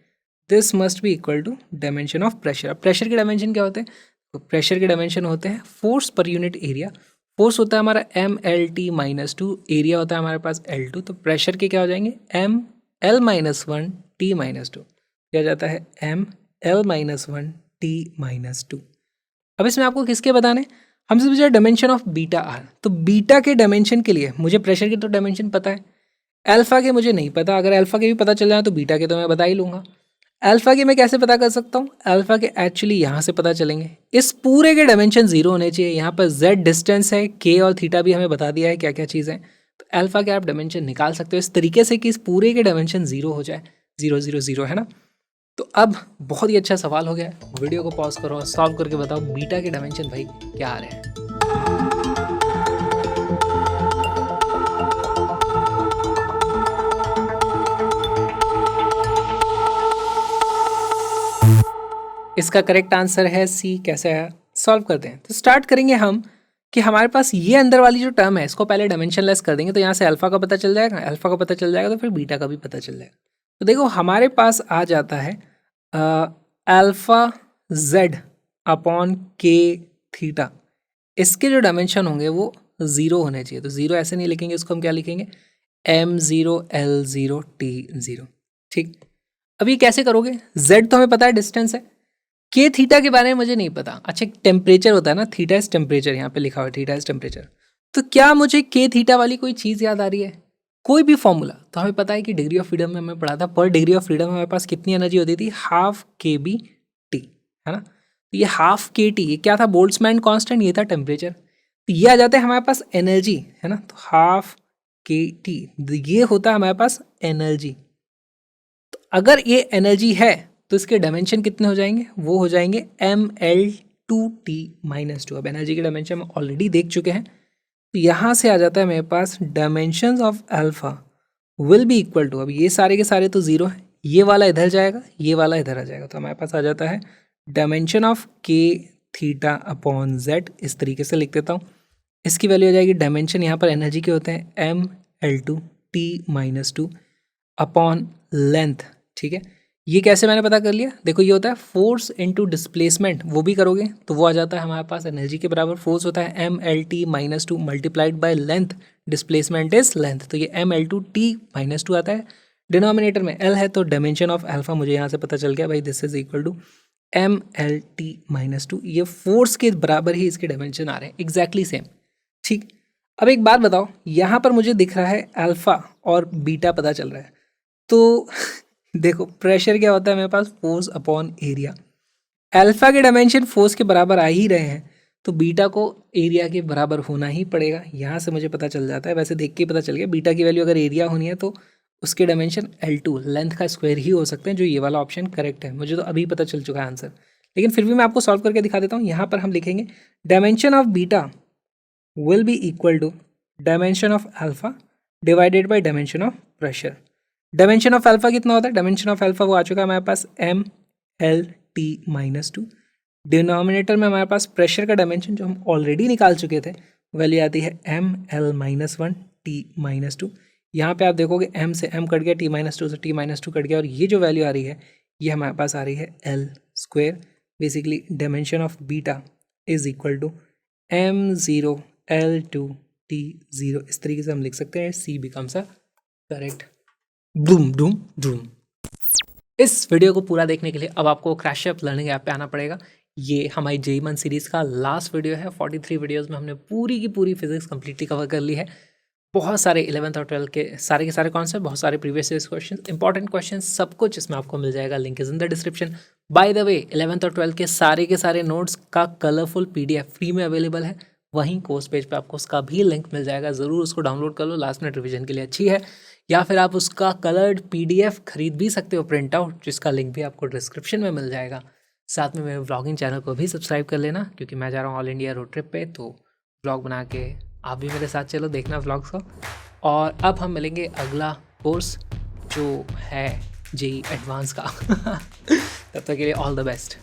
this must be equal to dimension of pressure. अब प्रेशर के डायमेंशन क्या होते हैं, तो प्रेशर के डायमेंशन होते हैं force per unit area, force होता है हमारा MLT-2, एरिया होता है हमारे पास L2, तो प्रेशर के क्या हो जाएंगे ML-1T-2, क्या जाता है ML-1T-2। अब इसमें आपको किसके बताने, हमसे पूछा डायमेंशन ऑफ बीटा आर, तो बीटा के डायमेंशन के लिए मुझे प्रेशर के तो डायमेंशन पता है, अल्फा के मुझे नहीं पता, अगर अल्फा के भी पता चल जाए तो बीटा के तो मैं बता ही लूँगा। अल्फा के मैं कैसे पता कर सकता हूँ, अल्फा के एक्चुअली यहाँ से पता चलेंगे, इस पूरे के डायमेंशन जीरो होने चाहिए, यहाँ पर z डिस्टेंस है, k और थीटा भी हमें बता दिया है क्या क्या चीज़ है, तो अल्फा के आप डायमेंशन निकाल सकते हो इस तरीके से कि इस पूरे के डायमेंशन जीरो हो जाए, 0 0 0, है ना। तो अब बहुत ही अच्छा सवाल हो गया, वीडियो को पॉज करो और सॉल्व करके बताओ बीटा के डायमेंशन भाई क्या आ रहे हैं। इसका करेक्ट आंसर है सी। कैसे है, सॉल्व करते हैं। तो स्टार्ट करेंगे हम कि हमारे पास ये अंदर वाली जो टर्म है इसको पहले डायमेंशनलेस कर देंगे, तो यहाँ से अल्फा का पता चल जाएगा, अल्फा का पता चल जाएगा तो फिर बीटा का भी पता चल जाएगा। तो देखो हमारे पास आ जाता है अल्फा जेड अपॉन के थीटा, इसके जो डायमेंशन होंगे वो 0 होने चाहिए, तो 0 ऐसे नहीं लिखेंगे, इसको हम क्या लिखेंगे M0L0T0, ठीक। अब ये कैसे करोगे, z तो हमें पता है डिस्टेंस है, के थीटा के बारे में मुझे नहीं पता। अच्छा, टेम्परेचर होता है ना, थीटा इज टेम्परेचर, यहाँ पे लिखा हुआ है थीटा इज टेम्परेचर, तो क्या मुझे के थीटा वाली कोई चीज़ याद आ रही है, कोई भी फॉर्मूला, तो हमें पता है कि डिग्री ऑफ फ्रीडम में हमें पढ़ा था, पर डिग्री ऑफ फ्रीडम हमारे पास कितनी एनर्जी होती थी, ½ kBT, है ना। तो ये ½ kT ये क्या था, बोल्ट्जमैन कांस्टेंट, ये था टेम्परेचर, तो ये आ जाते हैं हमारे पास एनर्जी, है ना, तो ½ kT ये होता है हमारे पास एनर्जी। तो अगर ये एनर्जी है तो इसके डायमेंशन कितने हो जाएंगे, वो हो जाएंगे ML2T-2। अब एनर्जी के डायमेंशन हम ऑलरेडी देख चुके हैं, तो यहाँ से आ जाता है मेरे पास dimensions of alpha will be equal to, अब ये सारे के सारे तो 0 है, ये वाला इधर जाएगा, ये वाला इधर आ जाएगा, तो हमारे पास आ जाता है डायमेंशन ऑफ के थीटा अपॉन जेड, इस तरीके से लिख देता हूँ। इसकी वैल्यू आ जाएगी, डायमेंशन यहाँ पर एनर्जी के होते हैं ML2T-2 अपॉन लेंथ, ठीक है। ये कैसे मैंने पता कर लिया, देखो ये होता है फोर्स इनटू डिस्प्लेसमेंट, वो भी करोगे तो वो आ जाता है हमारे पास एनर्जी के बराबर, फोर्स होता है MLT-2 multiplied by length, displacement is length, तो ये ML2T-2 आता है, डिनोमिनेटर में L है, तो डायमेंशन ऑफ अल्फा मुझे यहाँ से पता चल गया भाई, this is equal to MLT-2, ये फोर्स के बराबर ही इसके डायमेंशन आ रहे हैं, एग्जैक्टली सेम, ठीक। अब एक बात बताओ, यहाँ पर मुझे दिख रहा है अल्फा और बीटा पता चल रहा है, तो देखो प्रेशर क्या होता है मेरे पास, फोर्स अपॉन एरिया, अल्फा के डायमेंशन फोर्स के बराबर आ ही रहे हैं, तो बीटा को एरिया के बराबर होना ही पड़ेगा, यहाँ से मुझे पता चल जाता है, वैसे देख के पता चल गया, बीटा की वैल्यू अगर एरिया होनी है तो उसके डायमेंशन L2 लेंथ का स्क्वायर ही हो सकते हैं, जो ये वाला ऑप्शन करेक्ट है, मुझे तो अभी पता चल चुका है आंसर, लेकिन फिर भी मैं आपको सॉल्व करके दिखा देता हूँ। यहाँ पर हम लिखेंगे dimension of beta will be equal to dimension of alpha divided by dimension of pressure. Dimension of alpha कितना होता है, डायमेंशन ऑफ अल्फा वो आ चुका है हमारे पास MLT-2, डिनोमिनेटर में हमारे पास प्रेशर का डायमेंशन जो हम ऑलरेडी निकाल चुके थे वैल्यू आती है ML-1T-2, यहाँ पे आप देखोगे M से M कट गया, T-2 से T-2 कट गया, और ये जो वैल्यू आ रही है ये हमारे पास आ रही है L², basically dimension of beta is equal to M0L2T0, इस तरीके से हम लिख सकते हैं, C becomes a correct. Doom doom doom. इस वीडियो को पूरा देखने के लिए अब आपको क्रैशअप लर्निंग ऐप पे आना पड़ेगा। ये हमारी JEE सीरीज़ का लास्ट वीडियो है, 43 वीडियोस में हमने पूरी की पूरी फिजिक्स कम्प्लीटली कवर कर ली है। बहुत सारे 11th और 12th के सारे कॉन्सेप्ट, बहुत सारे previous year question, important question, सब कुछ इसमें आपको मिल जाएगा। Link is in the description. By the way 11th और 12th के सारे नोट्स का कलरफुल PDF फ्री में अवेलेबल है। वहीं कोर्स पेज पे आपको उसका भी लिंक मिल जाएगा, ज़रूर उसको डाउनलोड कर लो, लास्ट मिनट रिवीजन के लिए अच्छी है। या फिर आप उसका कलर्ड PDF खरीद भी सकते हो, प्रिंट आउट, जिसका लिंक भी आपको डिस्क्रिप्शन में मिल जाएगा। साथ में मेरे व्लॉगिंग चैनल को भी सब्सक्राइब कर लेना, क्योंकि मैं जा रहा हूँ ऑल इंडिया रोड ट्रिप पे, तो व्लॉग बना के आप भी मेरे साथ चलो, देखना व्लॉग्स को। और अब हम मिलेंगे अगला कोर्स जो है JEE एडवांस का। तब तक के लिए ऑल द बेस्ट।